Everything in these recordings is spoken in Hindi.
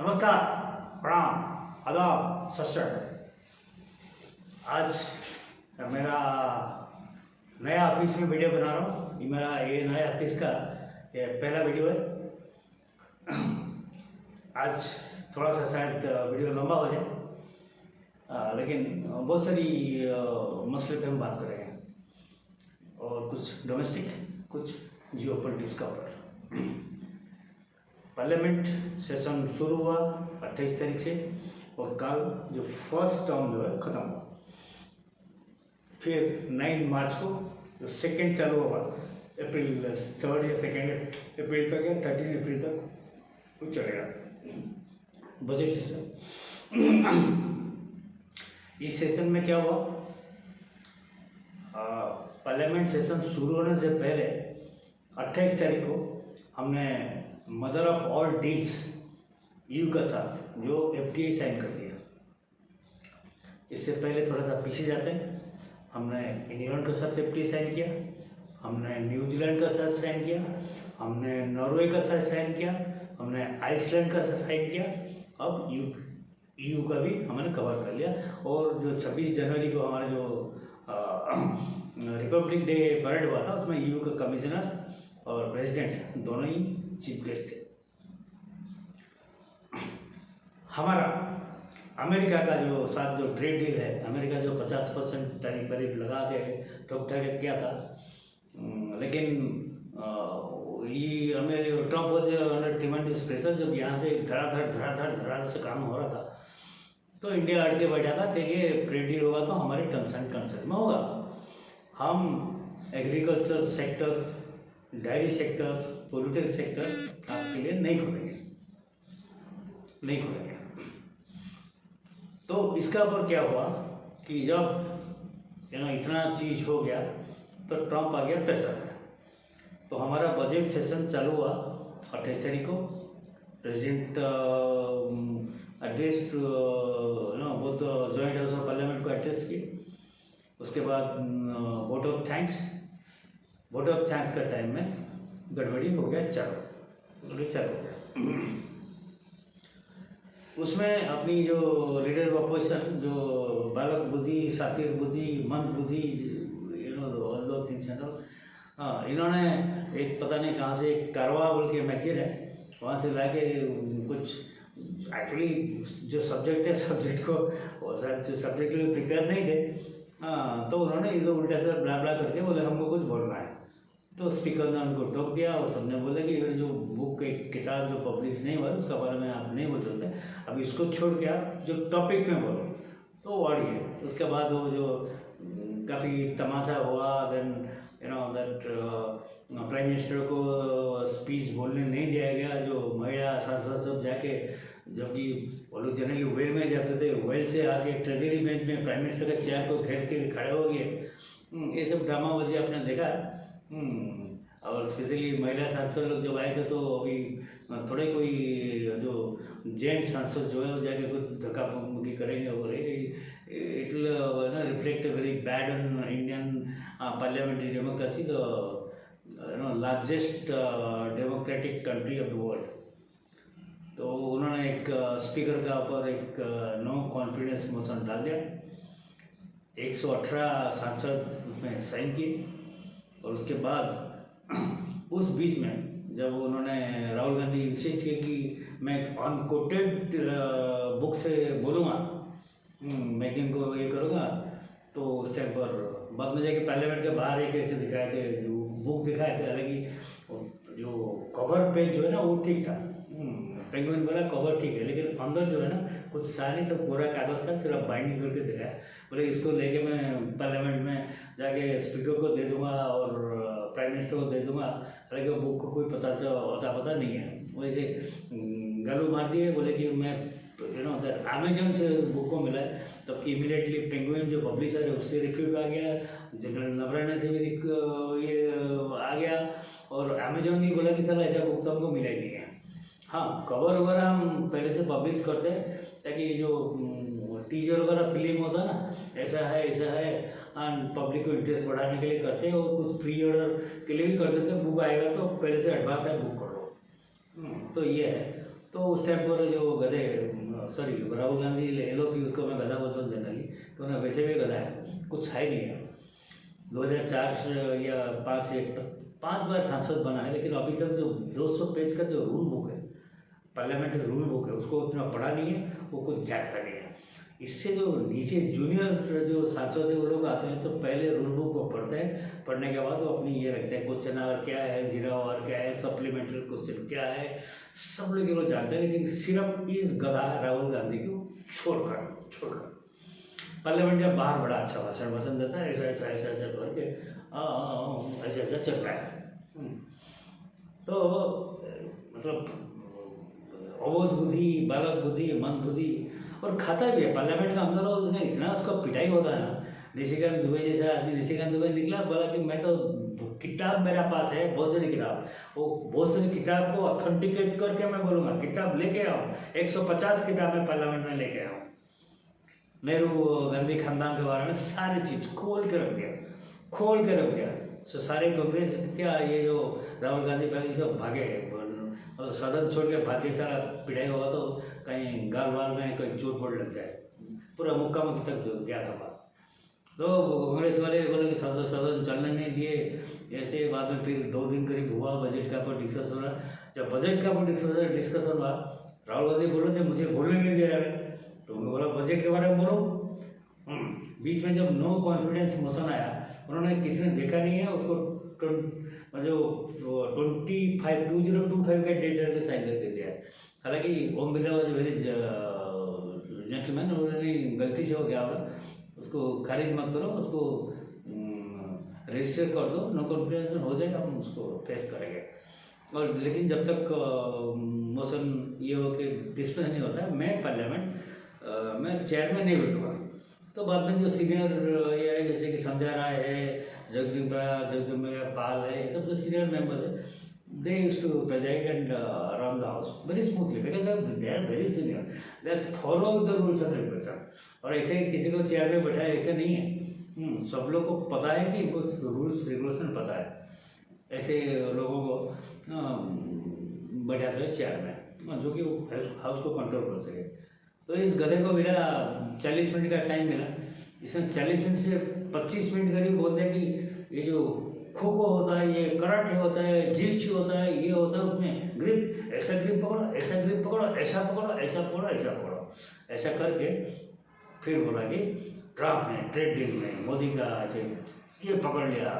नमस्कार, प्रणाम, आदाब, सत श्री अकाल। आज मेरा नया ऑफिस में वीडियो बना रहा हूँ। ये नया ऑफिस का ये पहला वीडियो है। आज थोड़ा सा शायद वीडियो लंबा हो जाए, लेकिन बहुत सारी मसले पे हम बात करेंगे और कुछ डोमेस्टिक, कुछ जियो पॉलिटिक्स का ऊपर। पार्लियामेंट सेशन शुरू हुआ 28 तारीख से और कल जो फर्स्ट टर्म जो है ख़त्म हुआ। फिर 9 मार्च को जो सेकेंड चालू होगा, अप्रैल 3rd या 2 अप्रैल तक या 13 अप्रैल तक वो चलेगा बजट सेशन। इस सेशन में क्या हुआ, पार्लियामेंट सेशन शुरू होने से पहले 28 तारीख को हमने mother of all deals EU का साथ जो FTA साइन कर दिया। इससे पहले थोड़ा सा पीछे जाते हैं, हमने इंग्लैंड के साथ FTA साइन किया, हमने न्यूजीलैंड का साथ साइन किया, हमने नॉर्वे का साथ साइन किया, हमने आइसलैंड का साथ साइन किया। अब ईयू का भी हमने कवर कर लिया। और जो 26 जनवरी को हमारा जो रिपब्लिक डे परेड हुआ था, उसमें ईयू का कमिश्नर और प्रेसिडेंट दोनों ही चीफ गेस्ट थे। हमारा अमेरिका का जो साथ जो ट्रेड डील है, अमेरिका जो 50% टैरिफ लगा के ठोक ठाक किया था, लेकिन ये हमें Trump was under tremendous pressure. जब यहाँ से धड़ाधड़ से काम हो रहा था तो इंडिया अड़ के बैठा था कि ये ट्रेड डील होगा तो हमारे टर्म्स एंड कंडीशन में होगा। हम agriculture sector, diary sector, poultry sector आपके लिए नहीं खोलेंगे। तो इसका ऊपर क्या हुआ कि जब इतना चीज़ हो गया तो ट्रम्प आ गया प्रेशर में। तो हमारा बजट सेशन चालू हुआ 28 तारीख को। President address both joint house of parliament को एड्रेस किए। उसके बाद वोट ऑफ थैंक्स का टाइम में गड़बड़ी हो गया, चालू हो गया। उसमें अपनी जो लीडर ऑफ अपोजिशन, जो बालक बुद्धि, सातिर बुद्धि, मंद बुद्धि, दो तीन सेंटर, इन्होंने एक पता नहीं कहाँ से एक कारवा बोल के मैकेर है, वहाँ से लाके कुछ एक्चुअली जो सब्जेक्ट है, सब्जेक्ट को जो सब्जेक्ट के लिए प्रिपेयर नहीं थे, तो उन्होंने इधर उल्टा से ब्ला करके बोले हमको कुछ बोलना है। तो स्पीकर ने उनको टोक दिया और सबने बोला कि ये जो बुक एक किताब जो पब्लिश नहीं हुआ उसका बारे में आप नहीं बोल सकते, अब इसको छोड़ के आप जो टॉपिक में बोलो। तो वर्ड है। उसके बाद वो जो काफ़ी तमाशा हुआ, देन दैट प्राइम मिनिस्टर को स्पीच बोलने नहीं दिया गया। जो महिला सांसद सब जाके, जबकि वो लोग जनरली वेल में जाते थे, वेल से आके ट्रेजरी बेंच में प्राइम मिनिस्टर के चेयर को घेर के खड़े हो गए। ये सब ड्रामाबाजी आपने देखा। और स्पेशली महिला सांसद लोग जब आए थे तो अभी थोड़े कोई जो जेंट्स सांसद जो है वो जाके कुछ धक्का मुक्की करेंगे और it will reflect very bad on Indian parliamentary democracy, the largest democratic country of the world. तो उन्होंने एक स्पीकर का ऊपर एक नो कॉन्फिडेंस मोशन डाल दिया। 118 सांसद उसमें साइन किए। और उसके बाद उस बीच में जब उन्होंने राहुल गांधी इंसिस्ट किया कि मैं अनकोटेड बुक से बोलूँगा, मैं इनको ये करूँगा, तो उस टाइम पर बाद में जाके पार्लियामेंट के बाहर एक ऐसे दिखाए थे, जो बुक दिखाए थे। हालांकि जो कवर पेज जो है ना वो ठीक था, पेंगुइन बोला कवर ठीक है, लेकिन अंदर जो है ना कुछ सारी सब पूरा कागज़ था, सिर्फ बाइंडिंग करके दिखाया। बोले इसको लेके मैं पार्लियामेंट में जाके स्पीकर को दे दूंगा और प्राइम मिनिस्टर को दे दूंगा। हालांकि वो बुक को कोई पता नहीं है। वैसे गालू मार दिए, बोले कि मैं अमेजन से बुक को मिला है। तब कि इमीडिएटली पेंगुइन जो पब्लिशर है उससे रिक्रूट आ गया, जनरल नवराना से भी ये आ गया, और अमेजन ने बोला कि सर ऐसा बुक तो हमको मिला ही नहीं है। हाँ, कवर वगैरह हम पहले से पब्लिश करते हैं ताकि जो टीजर वगैरह फिल्म होता है ना, ऐसा है एंड पब्लिक को इंटरेस्ट बढ़ाने के लिए करते हैं, और कुछ प्री ऑर्डर के लिए भी कर देते हैं। बुक आएगा तो पहले से एडवांस है बुक कर लो। तो ये है। तो उस टाइम पर जो गधे, सॉरी राहुल गांधी LOP, उसको मैं गधा बोलता हूँ जनरली, तो उन्हें वैसे भी गधा है, कुछ है नहीं है। 2004 या 5 बार सांसद बना है, लेकिन अभी तक जो 200 पेज का जो रूल बुक है, पार्लियामेंट्री रूल बुक है, उसको उतना पढ़ा नहीं है, वो कुछ जानता नहीं है। इससे जो नीचे जूनियर जो सांसद है वो लोग आते हैं तो पहले रूल बुक को पढ़ते हैं, पढ़ने के बाद वो अपनी ये रखते हैं, क्वेश्चन आवर क्या है, जीरो आवर क्या है, सप्लीमेंट्री क्वेश्चन क्या है, सब लोग जानते हैं। लेकिन सिर्फ इस गधा राहुल गांधी को छोड़कर पार्लियामेंट के बाहर बड़ा अच्छा भाषण देता है, ऐसा ऐसा ऐसा ऐसा करके ऐसा ऐसा चलता है। तो मतलब अबोध बुद्धि, बालक बुद्धि, मंद बुद्धि, और खाता भी है पार्लियामेंट का अंदर। उसने इतना उसका पिटाई होता है ना, निशिकांत दुबे जैसा आदमी, निशिकांत दुबे निकला, बोला कि मैं तो किताब मेरा पास है, बहुत सारी किताब, वो बहुत सारी किताब को ऑथेंटिकेट करके मैं बोलूँगा, किताब लेके आओ, 150 किताबें पार्लियामेंट में लेके आओ, नेहरू गांधी खानदान के बारे में सारी चीज़ खोल के रख दिया। सो सारे कांग्रेस क्या, ये जो राहुल गांधी पहले सब भागे, और सदन छोड़ के भागे, सारा पिटाई होगा तो कहीं गाल वाल में कहीं चोट पोट लग जाए, पूरा मुक्का मुक्की तक जो गया था बात। तो कांग्रेस वाले बोले कि सदन चलने नहीं दिए, ऐसे बाद में फिर 2 दिन करीब हुआ, बजट का पर डिस्कस हो रहा। जब बजट का पर डिस्कशन हुआ, राहुल गांधी बोल रहे थे मुझे बोलने नहीं दिया यार, तो उन्होंने बोला बजट के बारे में बोलो। बीच में जब नो कॉन्फिडेंस मोशन आया, उन्होंने किसी ने देखा नहीं है उसको, जो 2025 के डेट के साइन करके दिया है। हालांकि Om Birla was very gentleman, उन्होंने गलती से हो गया होगा, उसको खारिज मत करो, उसको रजिस्टर कर दो, नो कॉन्फिडेंस हो जाए, हम उसको फेस करेंगे। और लेकिन जब तक मोशन ये हो कि डिस्मिस नहीं होता है, मैं पार्लियामेंट में चेयर में नहीं बैठूँगा। तो बाद में जो सीनियर ये है, जैसे कि संजय राय है, जगदीप पाल है, ये सब जो सीनियर मेंबर है, they used to preside and run the house very smoothly, because they are very senior, they are thorough with the rules and regulation. और ऐसे किसी को चेयर में बैठाया ऐसे नहीं है, सब लोग को पता है कि इनको रूल्स रेगुलेशन पता है, ऐसे लोगों को बैठाते हैं चेयर में, जो कि हाउस को कंट्रोल कर सके। तो इस गधे को मिला 40 मिनट का टाइम मिला, इसने 40 मिनट से 25 मिनट करीब बोल दिया कि ये जो खो खो होता है, ये कराटे होता है, जिप्सी होता है, ये होता है, उसमें ग्रिप, ऐसा ग्रिप पकड़ो, ऐसा ग्रिप पकड़ो, ऐसा पकड़ो, ऐसा पकड़ो, ऐसा पकड़ो, ऐसा करके फिर बोला कि ट्रम्प ने ट्रेड डील में मोदी का ऐसे ये पकड़ लिया,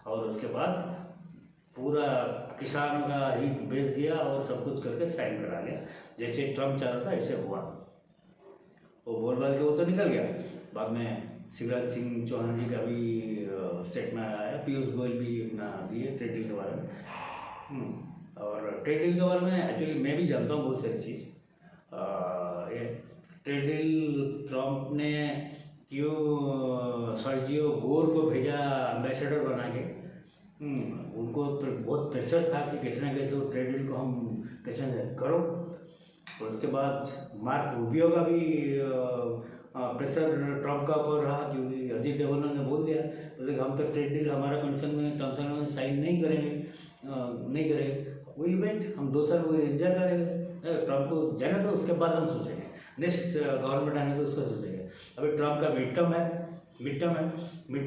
और उसके बाद पूरा किसानों का हित बेच दिया और सब कुछ करके साइन करा लिया, जैसे ट्रम्प चाह रहा था ऐसे हुआ। वो बोल बाल के वो तो निकल गया। बाद में शिवराज सिंह चौहान जी का भी स्टेटमेंट आया, पीयूष गोयल भी अपना दिए ट्रेड डील के बारे में। और ट्रेड डील के बारे में एक्चुअली मैं भी जानता हूँ बहुत सारी चीज़। ये ट्रेड डील ट्रम्प ने क्यों सर्जियो गोर को भेजा एम्बेसडर बना के, उनको बहुत प्रेशर था कि कैसे ना कैसे वो ट्रेड डील को हम कैसे करो। और उसके बाद मार्क रूबियो का भी प्रेशर ट्रम्प का ऊपर रहा, क्योंकि अजीत डोभाल ने बोल दिया तो देखो हम तो ट्रेड डील हमारा कंडीशन में टर्म्स एंड कंडीशन साइन नहीं करेंगे, विल वेट, हम 2 साल वो इंतजार करेंगे, ट्रम्प को जाने दो, उसके बाद हम सोचेंगे, नेक्स्ट गवर्नमेंट आने तो उसका सोचेंगे। अभी ट्रम्प का मिड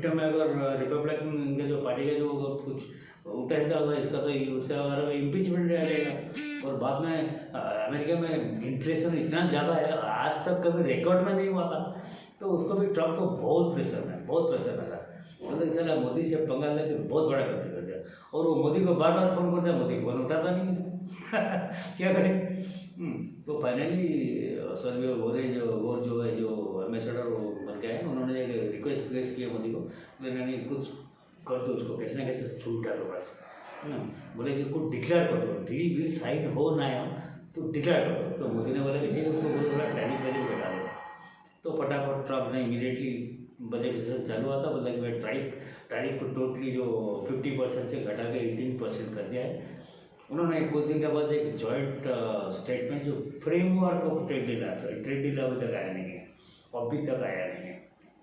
टर्म में अगर रिपब्लिकन के जो पार्टी का जो कुछ उल्टा सीधा होगा इसका, तो उसके बारे में इम्पीचमेंट आ जाएगा। और बाद में अमेरिका में इन्फ्लेशन इतना ज़्यादा है, आज तक कभी रिकॉर्ड में नहीं हुआ था, तो उसको भी ट्रम्प को बहुत प्रेशर लगा, मतलब इसलिए मोदी से पंगा लेके बहुत बड़ा गलती कर दिया। और वो मोदी को बार बार फ़ोन करता है, मोदी को फ़ोन उठाता नहीं क्या करें। तो फाइनली सर्वे जो है जो एम्बेसडर बन गए हैं, उन्होंने एक रिक्वेस्ट किया मोदी को, मैंने कुछ कर दो उसको, कैसे ना कैसे छूटा दो बस, बोले कि कुछ डिक्लेयर कर दो, डील विल साइन हो ना हो तो डिक्लेयर कर दो। तो मोदी ने बोला कि ठीक है, उसको थोड़ा टैरिफ बढ़ा दो। तो फटाफट ट्रम्प ने इमीडिएटली बजट सेशन चालू हुआ था, बोला कि मैं टैरिफ को टोटली जो 50% से घटा के 18% कर दिया है। उन्होंने कुछ दिन के बाद एक जॉइंट स्टेटमेंट जो फ्रेमवर्क ऑफ ट्रेड डील अभी तक आया नहीं है,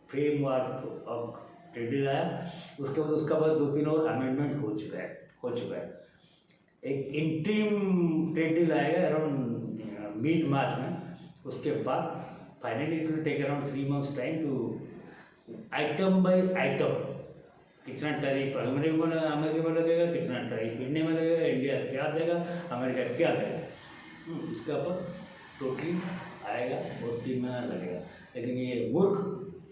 फ्रेमवर्क ऑफ ट्रेड डील आया, उसके बाद 2-3 और अमेंडमेंट हो चुका है। एक इंटीम ट्रेड डील आएगा अराउंड मिड मार्च में। उसके बाद finally it will take around 3 months time to item by item कितना टैरिफ अमेरिका में लगेगा, कितना टैरिफ इंडिया में लगेगा, इंडिया क्या देगा, अमेरिका क्या देगा, इसका पर टोटली आएगा और 3 महीना लगेगा। लेकिन ये मूर्ख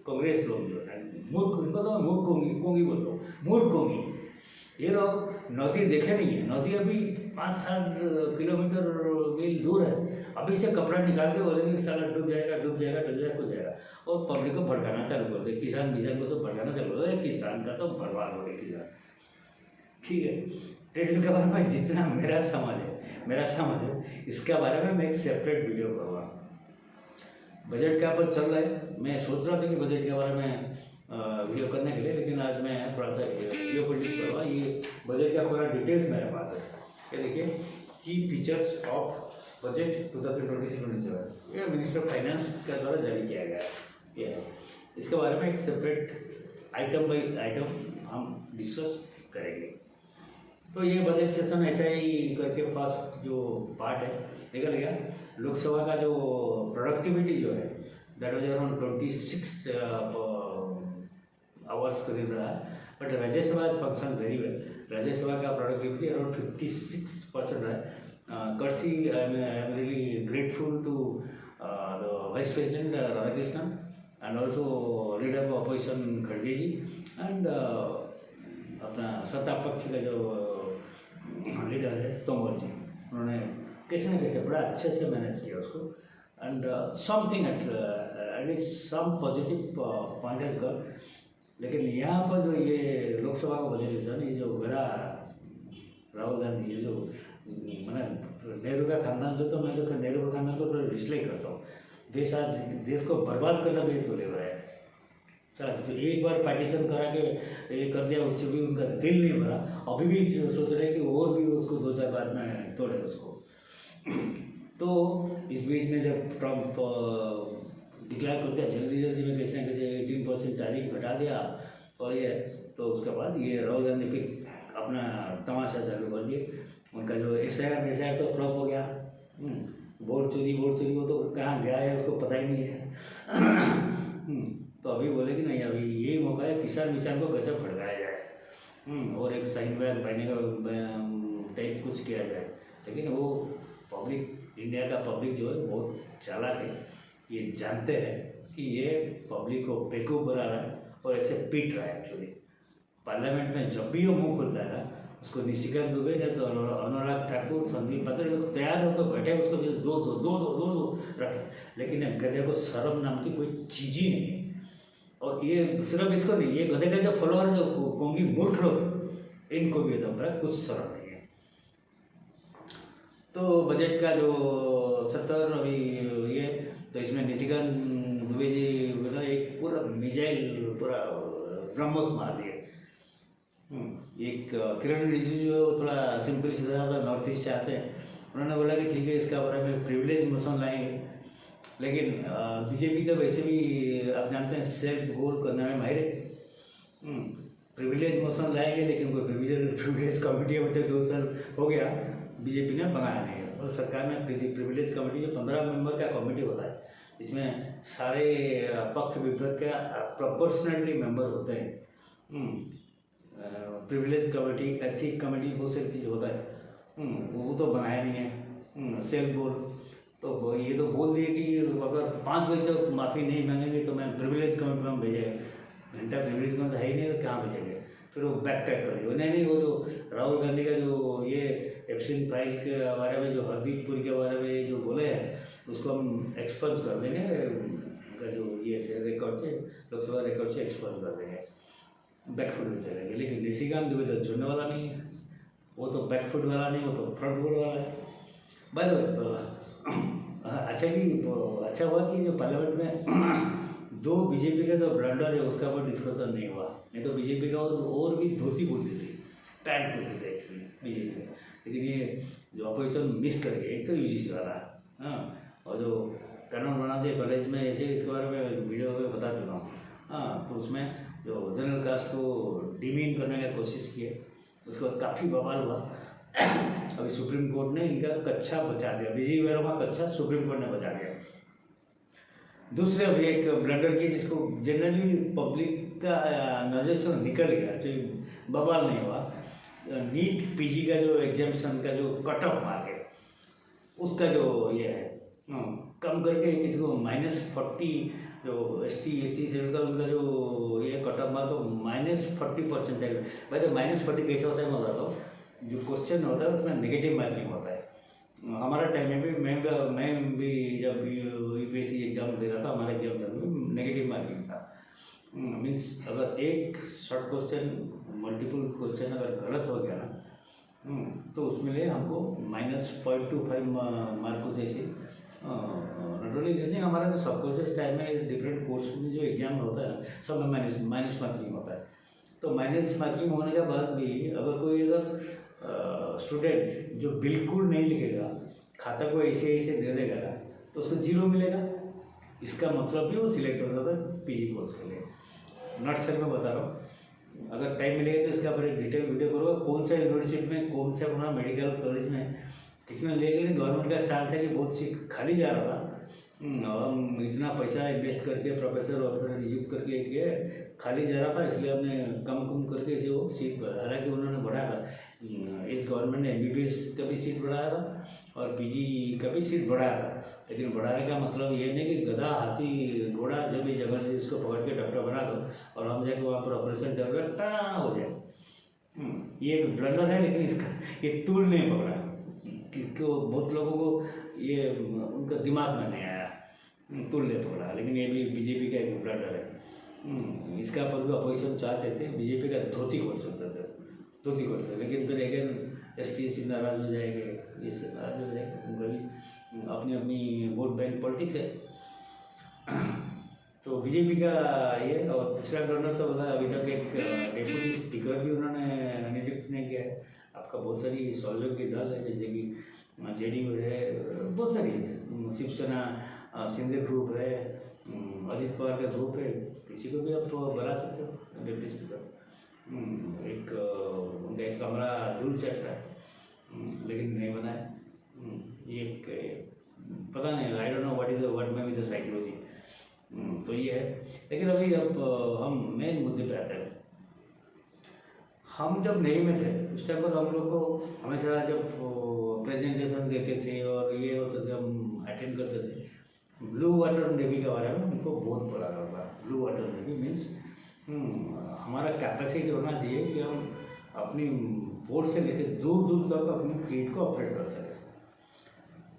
कांग्रेस लोग जो है, मूर्ख उनको तो मूर्ख कोंगी बोलते हो, मूर्ख कोंगी, ये लोग नदी देखे नहीं है। नदी अभी 5-7 किलोमीटर मील दूर है, अभी से कपड़ा निकाल के बोलेंगे साला डूब जाएगा डूब जाएगा डूब जाएगा कुछ जाएगा, और पब्लिक को भड़काना चालू कर दे, किसान को तो भड़काना चालू कर दे, किसान का तो बर्बाद हो गया किसान। ठीक है, ट्रेडिंग के बारे में जितना मेरा समझ है इसके बारे में मैं एक सेपरेट वीडियो करूँगा। बजट क्या पर चल रहा है, मैं सोच रहा था कि बजट के बारे में वीडियो करने के लिए, लेकिन आज मैं थोड़ा सा वीडियो प्रोड्यूस करूँगा। ये बजट का पूरा डिटेल्स मेरे पास है। ये देखिए, की फीचर्स ऑफ बजट 2026-27 ये मिनिस्टर ऑफ फाइनेंस के द्वारा जारी किया गया है। ये इसके बारे में एक सेपरेट आइटम बाई आइटम हम डिस्कस करेंगे। तो ये बजट सेशन ऐसा ही करके फर्स्ट जो पार्ट है निकल गया। लोकसभा का जो प्रोडक्टिविटी जो है दैट वाज अराउंड 26 आवर्स करीब रहा है, but Rajya Sabha function very well. Rajya Sabha का प्रोडक्टिविटी अराउंड 56% रहा है। कर्सी, I am really grateful to the vice president Radhakrishnan and also leader of opposition खड़गे जी एंड अपना सत्ता पक्ष का जो लीडर है तोमर जी, उन्होंने कैसे न कैसे बड़ा अच्छे से मैनेज किया उसको and something at some positive point has got. लेकिन यहाँ पर जो ये लोकसभा का बजट सेशन, ये जो गधा राहुल गांधी, ये जो मैंने नेहरू का खानदान जो, तो मैं तो नेहरू का खानदान को तो डिसलाइक करता हूँ। देश को बर्बाद करना भी तो ले रहा है सर। तो एक बार पार्टीशन करा के ये कर दिया, उससे भी उनका दिल नहीं भरा, अभी भी सोच रहे हैं कि और भी उसको 2-4 बार में तोड़े उसको। तो इस बीच में जब ट्रम्प डिक्लेयर कर दिया जल्दी में कैसे न कैसे 18% टैरिफ घटा दिया, और ये तो उसके बाद ये राहुल गांधी फिर अपना तमाशा चालू कर दिए। उनका जो SIR तो फ्लॉप हो गया। वोट चोरी वो तो कहाँ गया है उसको पता ही नहीं है। तो अभी बोले कि नहीं, अभी यही मौका है किसान को कैसे भड़काया जाए और एक साइन बैग बहने का टाइप कुछ किया जाए। लेकिन वो पब्लिक, इंडिया का पब्लिक जो है बहुत चालाक है, ये जानते हैं कि ये पब्लिक को बेवकूफ़ बना रहा है और ऐसे पीट रहा है। एक्चुअली पार्लियामेंट में जब भी वो मुँह खुलता है ना, उसको निशिकांत दुबे या तो अनुराग ठाकुर, संदीप पात्रे लोग तैयार होकर बैठे, उसको दो रखे। लेकिन गधे को शर्म नाम की कोई चीज़ ही नहीं है। और ये सिर्फ इसको नहीं, ये गधे का जो फॉलोअर जो कोंगी मूर्ख लोग, इनको भी एकदम पर कुछ शर्म नहीं है। तो बजट का जो 70 अभी ये, तो इसमें निशिकांत दुबे जी एक पूरा मिजाइल पूरा ब्रह्मोस मार दिए। एक किरण रिजिजू जो थोड़ा सिंपल सीधा नॉर्थ ईस्ट से आते हैं, उन्होंने बोला कि ठीक है इसका बारे में प्रिविलेज मोशन लाएंगे। लेकिन बीजेपी तो वैसे भी आप जानते हैं सेल्फ गोल करने में माहिर है। प्रिविलेज मोशन लाएंगे, लेकिन कोई प्रिविलेज कमेटी अभी तक 2 साल हो गया बीजेपी ने बनाया नहीं है। और सरकार ने प्रिविलेज कमेटी जो 15 मेंबर का कमेटी होता है, इसमें सारे पक्ष विपक्ष का प्रोपोर्शनली मेंबर होते हैं। प्रिविलेज कमेटी, एथिक कमेटी, बहुत सारी चीज़ होता है, वो तो बनाया नहीं है। सेल्फ गोल तो ये तो बोल दिए कि अगर 5 बजे तक माफ़ी नहीं मांगेंगे तो मैं प्रिविलेज कमेटी में भेजेंगे। घंटा प्रिविलेज कमेटी है ही नहीं तो कहाँ भेजेंगे। फिर वो बैक पैक कर दिए, नहीं वो जो राहुल गांधी का जो ये एब्सेंट फाइल के बारे में, जो हरदीप पुरी के बारे में जो बोले हैं, उसको हम एक्सपर्ट कर देंगे। उनका जो ये रिकॉर्ड से, लोकसभा रिकॉर्ड से एक्सपर्ट कर देंगे, बैकफुट में चलेंगे। लेकिन निशिकांत दुबे तो जुड़ने वाला नहीं है, वो तो बैकफुट वाला नहीं, वो तो फ्रंट फुट वाला है। बाय द वे अच्छा हुआ कि जो पार्लियामेंट में 2 बीजेपी का जो ब्लंडर है उसका कोई डिस्कशन नहीं हुआ, नहीं तो बीजेपी का और भी धोती बोलती थी, पैंट बोलती थी एक्चुअली बीजेपी में। लेकिन ये जो अपोजिशन मिस कर गए, एक तो UGC वाला, और जो कानून बना दिया कॉलेज में, ऐसे इसके बारे में वीडियो में बता चुका हूँ। तो उसमें जो जनरल कास्ट को डिमीन करने का कोशिश किए, उसके बाद काफ़ी बवाल हुआ। अभी सुप्रीम कोर्ट ने इनका कच्चा बचा दिया, विजय वर्मा कच्चा सुप्रीम कोर्ट ने बचा दिया। दूसरे अभी एक ब्लंडर की जिसको जनरली पब्लिक का नज़र से निकल गया, जो बवाल नहीं हुआ, नीट पीजी का जो एग्जामिनेशन का जो कट ऑफ मार्क है उसका जो ये है कम करके किसी को -40 जो ST SC शेड्यूल का उनका जो ये कट ऑफ मार्क -40% है। भाई तो -40 कैसे होता है मैं बताता हूँ। जो क्वेश्चन होता है उसमें नेगेटिव मार्किंग होता है। हमारा टाइम में भी मैं भी जब UPSC एग्जाम दे रहा था, हमारा एग्जाम में नेगेटिव मार्किंग था। मीन्स अगर एक शॉर्ट क्वेश्चन मल्टीपल क्वेश्चन अगर गलत हो गया ना तो उसमें लिए हमको -0.25 मार्क को जैसे नॉट ओनली जैसे हमारा जो सब कोर्सेज टाइम में डिफरेंट कोर्स में जो एग्जाम होता है सब में माइनस मार्किंग होता है। तो माइनस मार्किंग होने के बाद भी अगर स्टूडेंट जो बिल्कुल नहीं लिखेगा, खाता को ऐसे ऐसे दे देगा ना, तो उसको 0 मिलेगा। इसका मतलब भी वो सिलेक्ट होता था PG कोर्स के लिए। नॉट सर मैं बता रहा हूँ, अगर टाइम मिलेगा तो इसका पर डिटेल वीडियो करूँगा, कौन सा यूनिवर्सिटी में कौन से अपना मेडिकल कॉलेज में किसी ने ले गए। गवर्नमेंट का स्टार्ट था कि बहुत सीट खाली जा रहा था, हम इतना पैसा इन्वेस्ट करके प्रोफेसर ऑफिसर नियुक्त करके किए, खाली जा रहा था, इसलिए हमने कम करके जो सीट बढ़ा, हालांकि उन्होंने बढ़ाया था। इस गवर्नमेंट ने MBBS का भी सीट बढ़ाया था और PG का भी सीट बढ़ाया था। लेकिन बढ़ाने का मतलब ये नहीं कि गधा हाथी घोड़ा जब भी जगह से इसको पकड़ के डॉक्टर बना दो और हम जाके वहाँ पर ऑपरेशन कर टाना हो जाए। ये एक ब्लंडर है, लेकिन इसका ये तूल नहीं पकड़ा, किसको बहुत लोगों को ये उनका दिमाग में नहीं आया, तूल नहीं पकड़ा। लेकिन ये भी BJP का एक ब्लंडर है। इसका पर भी अपोजिशन चाहते थे BJP का धोती कोर्स होता था, धोती कोर्स, लेकिन फिर अगेन ST नाराज हो जाएंगे, ये सब नाराज हो जाएंगे, उनका भी अपनी अपनी वोट बैंक पॉलिटिक्स है। तो BJP का ये। और तीसरा ब्लंडर तो बोला अभी तक एक डेप्यूटी स्पीकर भी उन्होंने नियुक्त नहीं किया है। आपका बहुत सारी सहयोग की दल है, जैसे कि JDU है, बहुत सारी शिवसेना शिंदे ग्रुप है, अजित पवार का ग्रुप है, किसी को भी आप बना सकते हो डिप्टी स्पीकर। एक उनका एक कमरा दूर चल रहा है लेकिन नहीं बना है। ये एक पता नहीं, I don't know what may be the psychology. तो ये है। लेकिन अभी अब हम मेन मुद्दे पे आते हैं। हम जब नई में थे उस टाइम पर हम लोग को हमेशा जब प्रेजेंटेशन देते थे और ये होते थे, हम अटेंड करते थे, ब्लू वाटर नेवी के बारे में हमको बहुत पता था। ब्लू वाटर नेवी मीन्स हमारा कैपेसिटी होना चाहिए कि हम अपनी बोट से लेकर दूर तक अपनी फ्लीट को ऑपरेट कर सकें।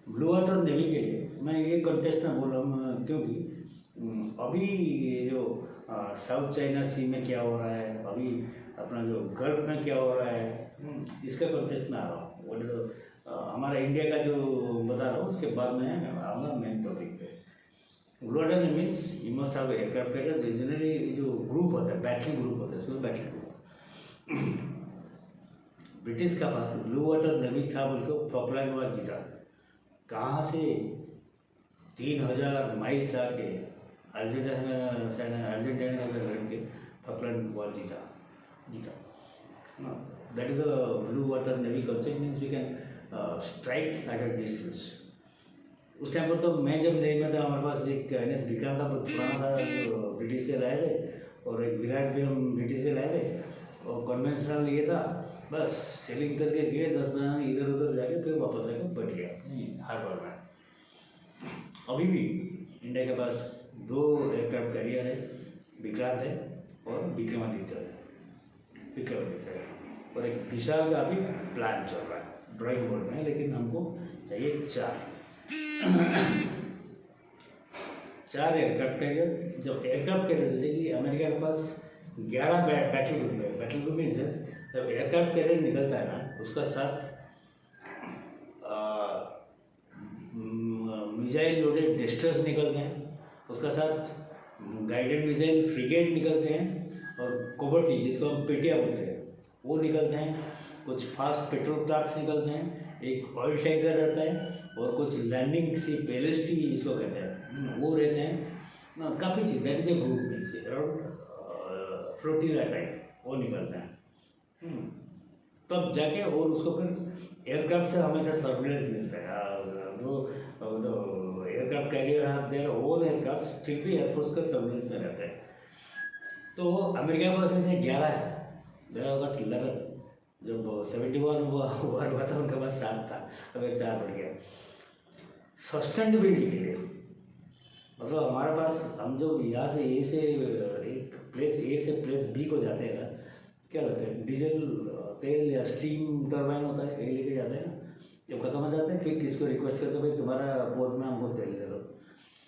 ब्लू वाटर नेवी के लिए मैं ये कंटेस्ट में बोल रहा हूँ क्योंकि अभी जो साउथ चाइना सी में क्या हो रहा है, अभी अपना जो गल्फ में क्या हो रहा है, इसका कंटेस्ट में आ रहा हूँ। और हमारा इंडिया का जो बता रहा हूँ उसके बाद में आऊँगा मेन टॉपिक पे। Blue water means you must have aircraft carrier. Generally जो ग्रुप होता है, बैटलिंग ग्रुप होता है, उसमें बैटलिंग ग्रुप ब्रिटिश का पास ब्लू वाटर नेवी था, बोल के फॉकलैंड वॉर जीता। कहाँ से 3000 माइल से आके अर्जेंटीना का लड़के फॉकलैंड वॉर जीता। That is the blue water navy concept. Means we can strike at a distance. उस टाइम पर तो मैं जब नहीं में था, हमारे पास एक NS विक्रांत था, बहुत पुराना था, जो ब्रिटिश से लाए थे, और एक विराट भी हम ब्रिटिश से लाए थे। और कन्वेंशनल ये था, बस सेलिंग करके गए 10 महीने इधर उधर जाके फिर वापस आके बैठ गया हार्बर में। अभी भी इंडिया के पास 2 एयरक्राफ्ट कैरियर है, विक्रांत है और विक्रमादित्य है, और एक विशाल का अभी प्लान चल रहा है ड्राइंग बोर्ड में, लेकिन हमको चाहिए 4 एयरक्राफ्ट कैरियर। जब एयरक्राफ्ट कैरियर जैसे कि अमेरिका के पास 11 बैटल ग्रुप है, बैटल ग्रुप मीन्स जब एयरक्राफ्ट कैरियर निकलता है ना, उसका साथ मिसाइल लोडेड डेस्टर्स निकलते हैं, उसका साथ गाइडेड मिसाइल फ्रिगेट निकलते हैं, और कोबर्टी जिसको हम पेटिया बोलते हैं वो निकलते हैं, कुछ फास्ट पेट्रोल क्राफ्ट निकलते हैं, एक ऑयल टैंकर रहता है, और कुछ लैंडिंग शिप LST जिसको कहते हैं वो रहते हैं। काफ़ी चीज़ दैट इज ए ग्रुप से अराउंड फ्लोटिला टाइप वो निकलता है। तब जाके और उसको फिर एयरक्राफ्ट से हमेशा सर्विलेंस मिलता है। जो एयरक्राफ्ट कैरियर हैं देयर ओन एयरक्राफ्ट स्टिल भी एयरफोर्स का सर्विलेंस में रहता है। तो अमेरिका में ऐसे 11 है, मेरा होगा 11। जब 71 हुआ था उनके पास 7 था, अब 4 बढ़ गया। सस्टेनेबिलिटी के लिए मतलब हमारे पास हम जो यहाँ से ए से एक प्लेस ए से प्लेस बी को जाते हैं ना, क्या रहता है डीजल तेल या स्टीम टरबाइन होता है, यही लेके जाते हैं ना। जब खत्म हो जाते हैं फिर किसको रिक्वेस्ट करते हैं भाई तुम्हारा पोर्ट में हमको तेल दे दो।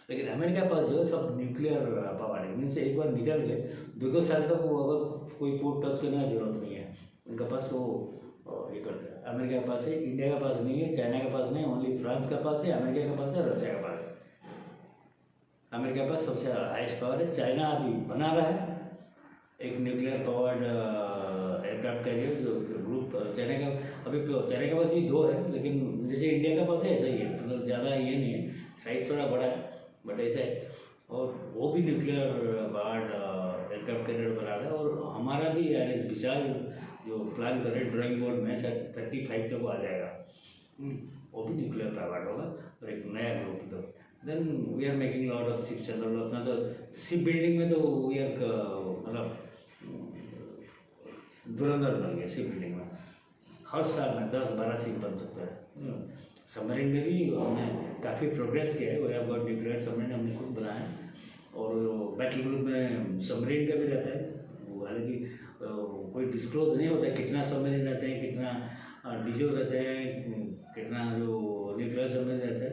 लेकिन अमेरिका पास जो है सब न्यूक्लियर पावर है, इनसे एक बार निकल गए 2-2 साल तक वो अगर कोई पोर्ट टच करने की जरूरत नहीं है उनका पास। वो ये करते हैं। अमेरिका के पास है, इंडिया के पास नहीं है, चाइना के पास नहीं, ओनली फ्रांस के पास है, अमेरिका के पास है, रशिया के पास है। अमेरिका के पास सबसे हाईएस्ट पावर है। चाइना अभी बना रहा है एक न्यूक्लियर पावर्ड एयरक्राफ्ट कैरियर जो ग्रुप। चाइना का अभी चाइना के पास भी 2 है, लेकिन जैसे इंडिया के पास है ऐसा ही है, मतलब ज़्यादा ये नहीं है, साइज़ थोड़ा बड़ा है बट ऐसा है। और वो भी न्यूक्लियर पावर्ड एयरक्राफ्ट कैरियर बना रहा है। और हमारा भी यार विशाल जो प्लान कर रहे हैं ड्राइंग बोर्ड में शायद 35 तक वो आ जाएगा, वो भी न्यूक्लियर पावर्ड होगा और एक नया ग्रुप। तो then we are making lot of ship चल रहा अपना। तो शिप बिल्डिंग में तो वी आर मतलब धुरंधर बन गया शिप बिल्डिंग में। हर साल में 10-12 शिप बन सकता है। सबमरीन में भी हमने काफ़ी प्रोग्रेस किया है। We have got nuclear submarine हमने खुद बनाया है। और बैटल ग्रुप में सबमरीन का भी रहता है, हालांकि कोई डिस्क्लोज नहीं होता है कितना सबमरीन रहते हैं, कितना डीजल रहते हैं, कितना जो न्यूक्लियर सबमरीन रहता है।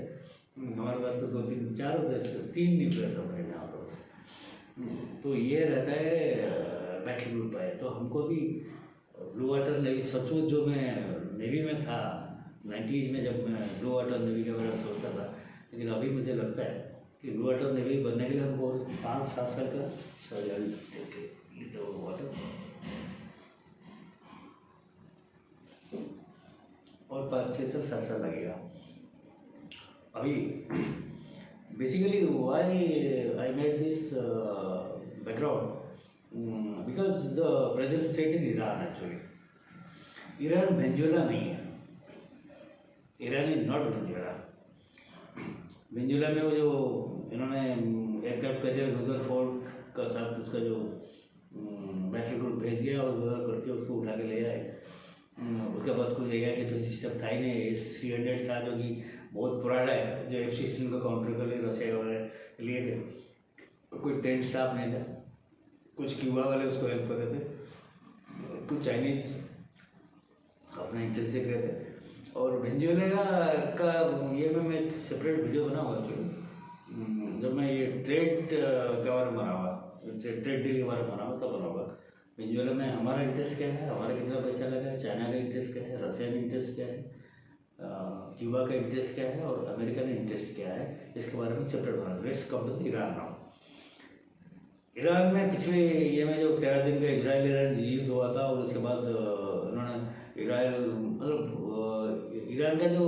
हमारे पास तो 2-3-4 होते हैं, 3 न्यूक्लियर सबमरीन है हमारे पास। तो ये रहता है बैटल ग्रुप है। तो हमको भी ब्लू वाटर नेवी सचमुच जो मैं नेवी में था 90s में, जब मैं ब्लू वाटर नेवी के बारे में सोचता था, लेकिन अभी मुझे लगता है कि ब्लू वाटर नेवी बनने के लिए हमको 5-7 साल का वाटर और 5-6 साल 7 साल लगेगा। अभी basically why I made this background because the present state in Iran actually. Iran Venezuela नहीं है, Iran is not Venezuela. Venezuela में वो जो इन्होंने एयरक्राफ्ट कैरियर रदरफोर्ड का साथ उसका जो बैटल ग्रुप भेज दिया और उधर करके उसको उठा के ले आए। उसके पास कुछ एयर डिफेंस सिस्टम था ही नहीं। S-300 था जो कि बहुत पुराना है, जो F-16 को काउंटर कर लिए रशिया वाले लिए थे। कोई टेंट स्टाफ नहीं था, कुछ क्यूबा वाले उसको हेल्प कर रहे थे, कुछ चाइनीज अपना इंटरेस्ट देख रहे थे। और वेनेजुएला का ये मैं सेपरेट वीडियो बनाऊँगा क्योंकि जब मैं ये ट्रेड के बारे में बनाऊँगा, ट्रेड डील के बारे में बनाऊँगा तब बनाऊँगा। वेनेजुएला में हमारा इंटरेस्ट क्या है, हमारा कितना पैसा लगा है, चाइना का इंटरेस्ट क्या है, रशिया का इंटरेस्ट क्या है, क्यूबा का इंटरेस्ट क्या है और अमेरिका का इंटरेस्ट क्या है, इसके बारे में सेपरेट बनाऊँगा। Let's come to Iran now. Iran में पिछले ये में जो 13 दिन का इजराइल ईरान युद्ध हुआ था और उसके बाद उन्होंने ईरान का जो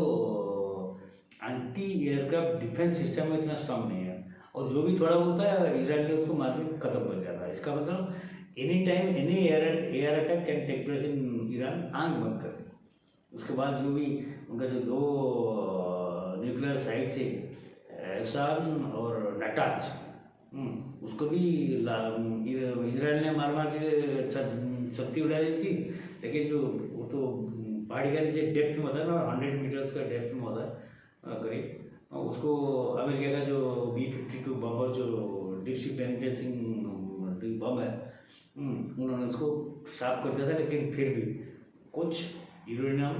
एंटी एयरक्राफ्ट डिफेंस सिस्टम है इतना स्ट्रांग नहीं है। और जो भी थोड़ा होता है इजराइल ने उसको मार के खत्म कर दिया था। इसका मतलब any time any air attack can take place in Iran, आंख बंद कर। उसके बाद जो भी उनका जो 2 न्यूक्लियर साइट थे एहसान और नटाज, उसको भी इजराइल ने मार के छत्ती उड़ा दी थी। लेकिन जो वो तो पहाड़ी का नीचे डेप्थ में होता है ना, 100 मीटर्स का डेप्थ में होता है करीब, उसको अमेरिका का जो B-52 बम्बर जो डीप सी पेनिट्रेटिंग बम है, उन्होंने उसको साफ कर दिया था। लेकिन फिर भी कुछ यूरेनियम,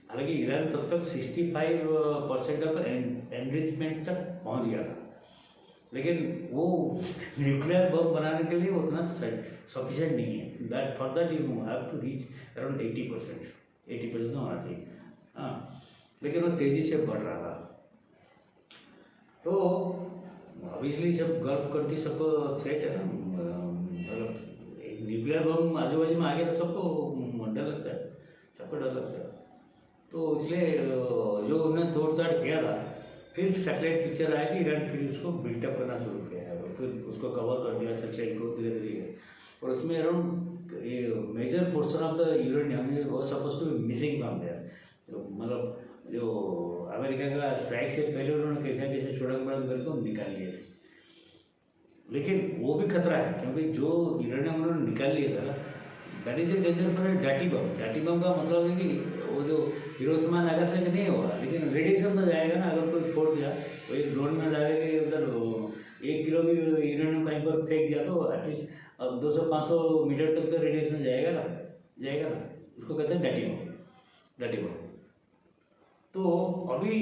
हालांकि ईरान तब तक 65% ऑफ एनरिचमेंट तक पहुंच गया था, लेकिन वो न्यूक्लियर बम बनाने के लिए उतना सफिशिएंट नहीं है। That for that you have to reach around 80% तो होना चाहिए। हाँ, लेकिन वो तेज़ी से बढ़ रहा था। तो ऑब्वियसली सब गल्फ कंट्री सबको थ्रेट है ना, मतलब न्यूक्लियर बम आजू बाजू में आ गया तो सबको डर लगता है, सबको डर लगता है। तो इसलिए जो उन्होंने तोड़ताड़ किया था, फिर सैटेलाइट पिक्चर आया कि ईरान फिर उसको बिल्टअप करना शुरू किया है, फिर उसको कवर कर दिया सैटेलाइट को धीरे धीरे। और उसमें अराउंड ये major portion of the uranium वो suppose to be missing from there. मतलब जो अमेरिका का स्ट्राइक से पहले उन्होंने कैसे कैसे सुड़ंग बड़ंग करके निकाल लिए थे, लेकिन वो भी खतरा है क्योंकि जो यूरेनियम उन्होंने निकाल लिया था that is a danger for डाटी बम। डाटी बम का मतलब है कि वो जो हिरोशिमा नागासाकी नहीं होगा, लेकिन रेडिएशन तो जाएगा ना। अगर कोई फोड़ दिया तो एक ड्रोन में जाएगा कि उधर 1 किलो भी यूरेनियम कहीं पर फेंक दिया तो एटलीस्ट अब 200-500 मीटर तक तो रेडिएशन जाएगा ना, जाएगा ना। उसको कहते हैं डाटी बम, डाटी बम। तो अभी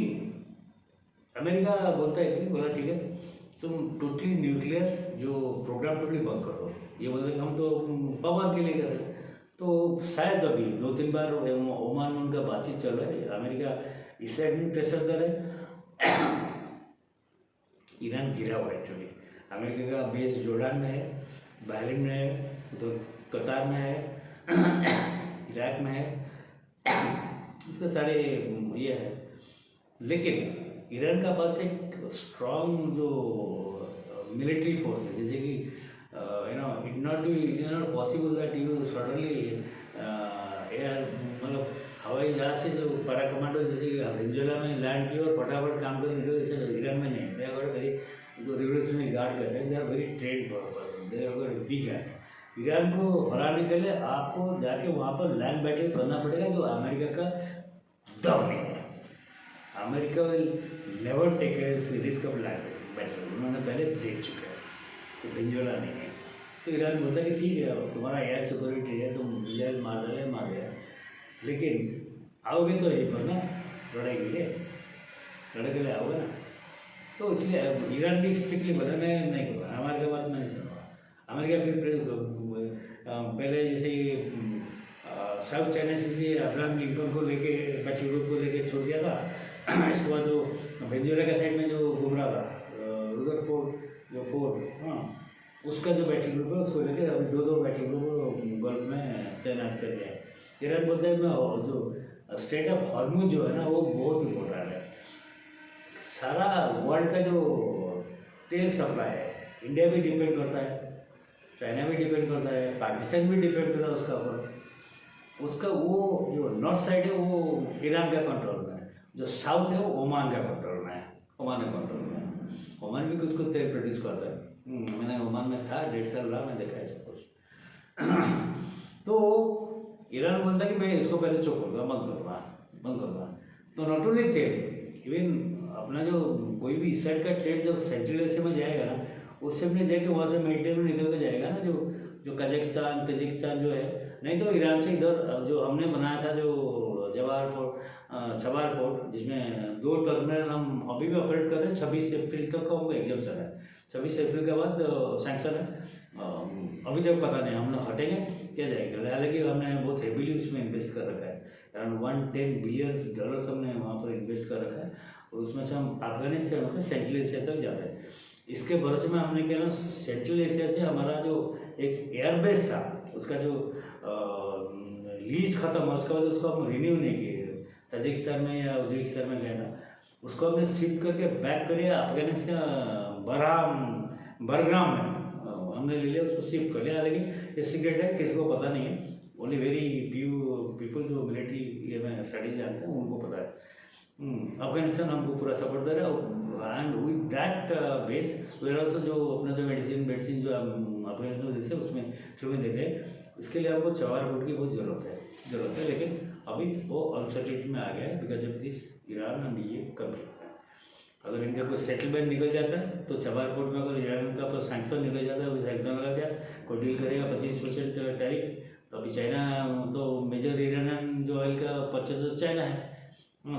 अमेरिका बोलता है कि बोला ठीक है तुम टोटली न्यूक्लियर जो प्रोग्राम टोटली बंद कर दो। ये बोलते हम तो पावर के लिए कर रहे हैं। तो शायद अभी 2-3 बार ओमान में उनका बातचीत चल रहा है, अमेरिका इस साइड भी प्रेशर कर रहे हैं। ईरान गिरा हुआ एक्चुअली, अमेरिका का बेस जोर्डान में है, बहरीन में है, तो कतार में है, इराक में है, इसके सारे ये है। लेकिन ईरान का पास एक स्ट्रॉन्ग जो मिलिट्री फोर्स है, जैसे कि it not possible that you suddenly air मतलब हवाई जहाज से जो पैरा कमांडो जैसे वेनेजुएला में लैंड किया और फटाफट काम कर निकले, जैसे ईरान में नहीं। दे आर वेरी जो रिवोल्यूशनरी गार्ड करते हैं, they are very trained person, they are weak है। ईरान को हराने के लिए आपको जाके वहाँ पर लैंड बैटल करना पड़ेगा, जो अमेरिका का दम नहीं है। America will never take a risk of land battle, उन्होंने पहले देख चुका है, तो वेनेजुएला नहीं है। तो ईरान बोलता है कि ठीक है अब तुम्हारा एयर सिक्योरिटी है, तुम मिसाइल मार गया, लेकिन आओगे तो यहीं पर ना लड़ाई के लिए आओगे ना। तो इसलिए ईरान भी स्ट्रिक्टली बोला मैं नहीं करूँगा, अमेरिका बात मैं नहीं सुनूंगा। अमेरिका फिर पहले जैसे साउथ चाइना सी अब्राहम लिंकन को लेके बैटल ग्रुप को लेके छोड़ दिया था। इसके बाद जो वेनेजुएला के साइड में जो घूम रहा था रुदरफोर्ड जो फोर्ट, हाँ उसका जो बैटल ग्रुप है उसको लेके अभी 2 बैटल ग्रुप गल्फ में तैनात कर दिया है। ईरान बोलते हैं मैं जो स्टेट ऑफ हॉर्मुज जो है ना वो बहुत इम्पोर्टेंट है। सारा वर्ल्ड का जो तेल सप्लाई है, इंडिया भी डिपेंड करता है, चाइना भी डिपेंड करता है, पाकिस्तान भी डिपेंड करता है उसका ऊपर। उसका वो जो नॉर्थ साइड है वो ईरान का कंट्रोल में है, जो साउथ है वो ओमान का कंट्रोल में है, ओमान का कंट्रोल में है। ओमान भी कुछ तेल प्रोड्यूस करता है। मैंने ओमान में था 1.5 साल रहा, मैं देखा है सब कुछ। तो ईरान बोलता है कि मैं इसको पहले चुप करूँगा, बंद करूँगा। तो नॉट ओनली तेल, इवन अपना जो कोई भी इस साइड का ट्रेड जब सेंट्रल एशिया में जाएगा ना, उससे अपने जाके वहाँ से मेडिटेरियन में निकल के जाएगा ना, जो कजाकिस्तान तजिकिस्तान जो है, नहीं तो ईरान से इधर जो हमने बनाया था जो छबार पोर्ट जिसमें 2 टर्मिनल हम अभी भी ऑपरेट कर रहे हैं। 26 अप्रैल तक का उनका एग्जाम्शन है, 26 अप्रैल के बाद सैंक्शन है। अभी तक पता नहीं हम लोग हटेंगे क्या जाएगा, हालांकि हमने बहुत हेवीली उसमें इन्वेस्ट कर रखा है, अराउंड $110 बिलियन हमने वहाँ पर इन्वेस्ट कर रखा है। और उसमें से हम अफगानिस्तान होकर सेंट्रल एशिया तक जाते हैं। इसके भरोसे में हमने क्या सेंट्रल एशिया से हमारा जो एक एयरबेस था उसका जो लीज खत्म हुआ, उसके बाद उसको हम रिन्यू नहीं किए। तजिकिस्तान में या उज्बेकिस्तान में गए था, उसको हमने शिफ्ट करके बैक करिए अफगानिस्तान बरग्राम में हमने ले लिया, उसको शिफ्ट कर लिया। लेकिन ये सीक्रेट है, किसी को पता नहीं है, ओनली वेरी फ्यू पीपल जो मिलिट्री ये में स्टडीज जानते हैं उनको पता है। अफगानिस्तान हमको पूरा सपोर्ट दे रहा है, and with that base we are also जो अपना जो मेडिसिन जो हम अफगानिस्तान देते हैं उसमें फ्री में देते हैं। इसके लिए आपको चबार पोर्ट की बहुत ज़रूरत है, लेकिन अभी वो अनसर्टेनिटी में आ गया है because of this Iran and ये कभी अगर इनका कोई सेटलमेंट निकल जाता है तो चबार पोर्ट में अगर ईरान का सैंक्शन निकल जाता है, वो सैंक्शन लगा दिया, कोई डील करेगा 25% टैरिफ। तो अभी चाइना तो मेजर ईरान जो ऑयल का परचेज तो चाइना है,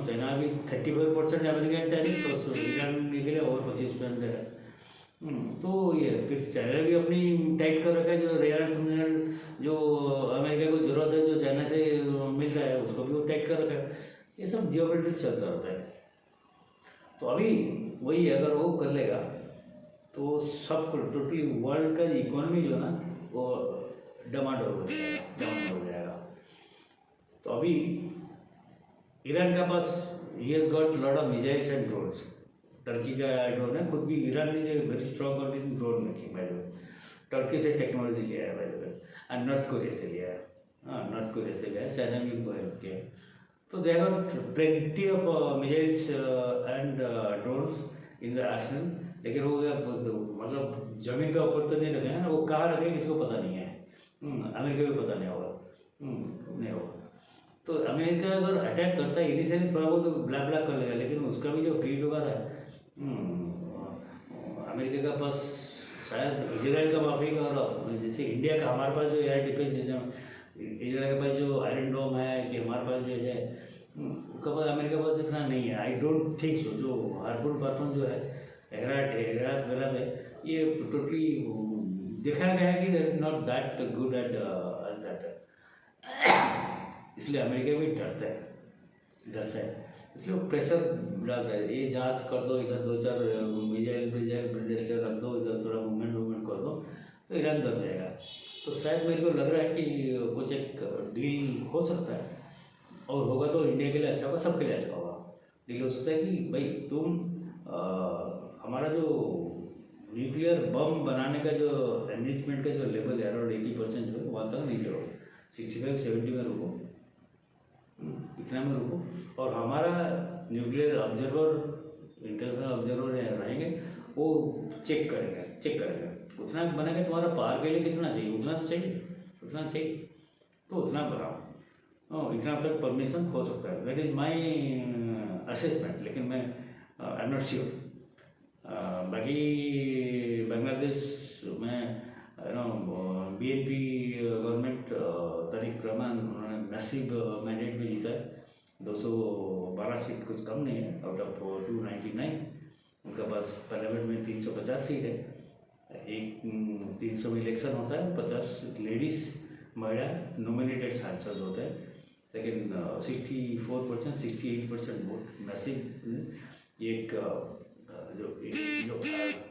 चाइना अभी 35% अमेरिकन टैरिफ, तो ईरान के लिए और 25% दे रहा है। तो ये फिर चाइना भी अपनी टाइट कर रखा है, जो रेयर अर्थ जो अमेरिका को जरूरत है जो चाइना से मिलता है उसको भी वो टाइट कर रखा है। ये सब जियोपॉलिटिक्स चलता रहता है। तो अभी वही अगर वो कर लेगा तो सब टोटली वर्ल्ड का इकोनॉमी जो ना वो डमाडोल हो जाएगा। तो अभी ईरान का पास ही has got lot of missiles and drones. Turkey का ड्रोन है, खुद भी ईरान ने very strong country drone making by the way. Turkey से टेक्नोलॉजी लिया है भाई, और नॉर्थ कोरिया से लिया है। हाँ, नॉर्थ कोरिया से लिया है, चाइना भी उनको हेल्प किया है। तो they have plenty of missiles and drones in the Arsenal. लेकिन वो मतलब जमीन का ऊपर तो नहीं रखे हैं ना, वो कहाँ रखे किसी को पता नहीं है। अमेरिका को पता नहीं होगा, नहीं होगा। तो अमेरिका अगर अटैक करता है इनिशियली थोड़ा बहुत ब्लैक ब्लैक कर लेगा, लेकिन उसका भी जो फ्लीट होगा है अमेरिका का पास, शायद इजराइल का माफी और जैसे इंडिया का हमारे पास जो एयर डिफेंस सिस्टम, इजराइल के पास जो आयरन डोम है कि हमारे पास जो है, उसका पास अमेरिका पास इतना नहीं है। I don't think so. जो हार्पुन पार्पुन जो है हेरात वगैरह है, ये टोटली देखा गया है कि that is not that good at that. इसलिए अमेरिका भी डरता है, इसलिए वो प्रेशर डालता है, ये जांच कर दो, इधर 2-4 मिसाइल डिस्टर रख दो, इधर थोड़ा मूवमेंट कर दो, तो ईरान दब जाएगा। तो शायद मेरे को लग रहा है कि कुछ एक डील हो सकता है, और होगा तो इंडिया के लिए अच्छा होगा, सबके लिए अच्छा होगा। डील हो सकता है कि भाई तुम हमारा जो न्यूक्लियर बम बनाने का जो एनरिचमेंट का जो लेवल है अराउंड 80% जो है वहाँ तक नहीं करो, 65-70 में रुको, इतना में रुको। और हमारा न्यूक्लियर ऑब्जर्वर, इंटरनेशनल ऑब्जर्वर रहेंगे, वो चेक करेगा उतना बनेगा। तुम्हारा पार के लिए कितना चाहिए, उतना तो चाहिए, तो उतना बनाओ। इतना तक परमिशन हो सकता है, दैट इज माई असेसमेंट। लेकिन मैं आई एम नॉट श्योर। बाकी बांग्लादेश में BNP गवर्नमेंट तारिक रहमान, उन्होंने मैसिव मैंडेट में जीता है, 212 सीट, कुछ कम नहीं है, आउट ऑफ 299। उनका पास पार्लियामेंट में 350 सीट है, एक 300 में इलेक्शन होता है, 50 लेडीज़ महिला नॉमिनेटेड सांसद होते हैं, लेकिन 64% 68% वोट मैसिव। एक जो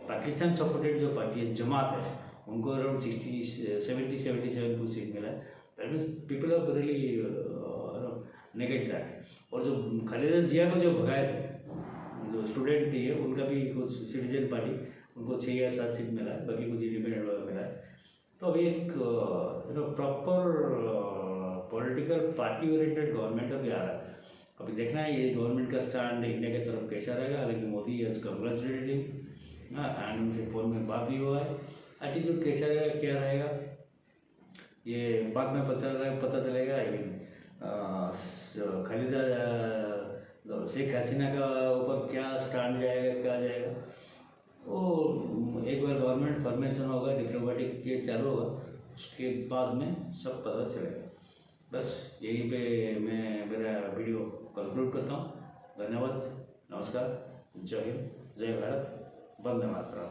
पाकिस्तान सपोर्टेड जो पार्टी है जमात है, उनको अराउंड 77 कुछ सीट मिला है। That means people are really negate that. और जो खालिदा जिया को जो भगाए थे, जो स्टूडेंट थी है, उनका भी कुछ सिटीजन पार्टी, उनको 6 या 7 सीट मिला है, बाकी कुछ इंडिपेंडेंट वगैरह मिला है। तो अभी एक proper political party oriented government अभी आ रहा है। अभी देखना है ये गवर्नमेंट का स्टैंड इंडिया की तरफ कैसा रहेगा। हालांकि Modi has congratulated him, and उनसे फोन में बात भी हुआ है। एटीट्यूड कैसा रहेगा, क्या रहेगा, ये बाद में पता चलेगा। खालिदा शेख हसीना का ऊपर क्या स्टैंड जाएगा, क्या जाएगा, वो एक बार गवर्नमेंट फॉर्मेशन होगा, डिप्लोमेटिक ये चालू होगा, उसके बाद में सब पता चलेगा। बस यहीं पे मैं मेरा वीडियो कंक्लूड करता हूँ। धन्यवाद, नमस्कार, जय हिंद, जय भारत, वंदे मातरम।